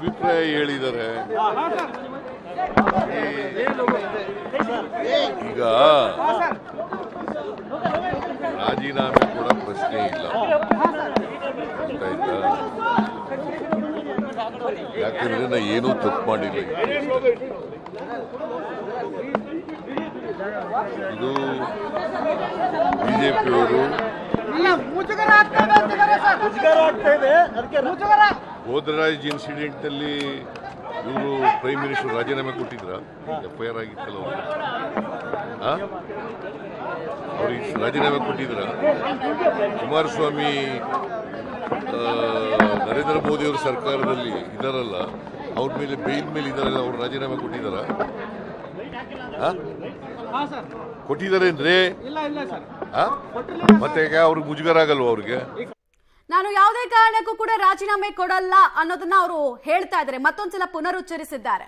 ಅಭಿಪ್ರಾಯ ಹೇಳಿದ್ದಾರೆ. ಈಗ ರಾಜೀನಾಮೆ ಕೂಡ ಪ್ರಶ್ನೆ ಇಲ್ಲ, ಗೊತ್ತಾಯ್ತಾ? ಯಾಕಂದ್ರೆ ನಾ ಏನೂ ತಪ್ಪು ಮಾಡಿಲ್ಲ. ಇದು ಬಿಜೆಪಿಯವರು ಗೋದ್ರಾಜ್ ಇನ್ಸಿಡೆಂಟ್ ಅಲ್ಲಿ ಇವರು ಪ್ರೈಮ್ ಮಿನಿಸ್ಟರ್ ರಾಜೀನಾಮೆ ಕೊಟ್ಟಿದ್ರ? FIR ಆಗಿತ್ತಲ್ಲ ಅವ್ರಿಗೆ ರಾಜೀನಾಮೆ ಕೊಟ್ಟಿದ್ರ? ಕುಮಾರಸ್ವಾಮಿ ನರೇಂದ್ರ ಮೋದಿ ಅವರ ಸರ್ಕಾರದಲ್ಲಿ ಇದಾರಲ್ಲ, ಅವ್ರ ಮೇಲೆ ಬೇಲ್ ಮೇಲೆ ಇದಾರಲ್ಲ, ಅವ್ರು ರಾಜೀನಾಮೆ ಕೊಟ್ಟಿದಾರ? ಕೊಟ್ಟಿದ್ದಾರೆ ಅಂದ್ರೆ ಮತ್ತೆ ಅವ್ರಿಗೆ ಮುಜುಗರ ಆಗಲ್ವ? ಅವ್ರಿಗೆ ನಾನು ಯಾವುದೇ ಕಾರಣಕ್ಕೂ ಕೂಡ ರಾಜೀನಾಮೆ ಕೊಡಲ್ಲ ಅನ್ನೋದನ್ನ ಅವರು ಹೇಳ್ತಾ ಇದ್ದಾರೆ, ಮತ್ತೊಂದ್ಸಲ ಪುನರುಚ್ಚರಿಸಿದ್ದಾರೆ.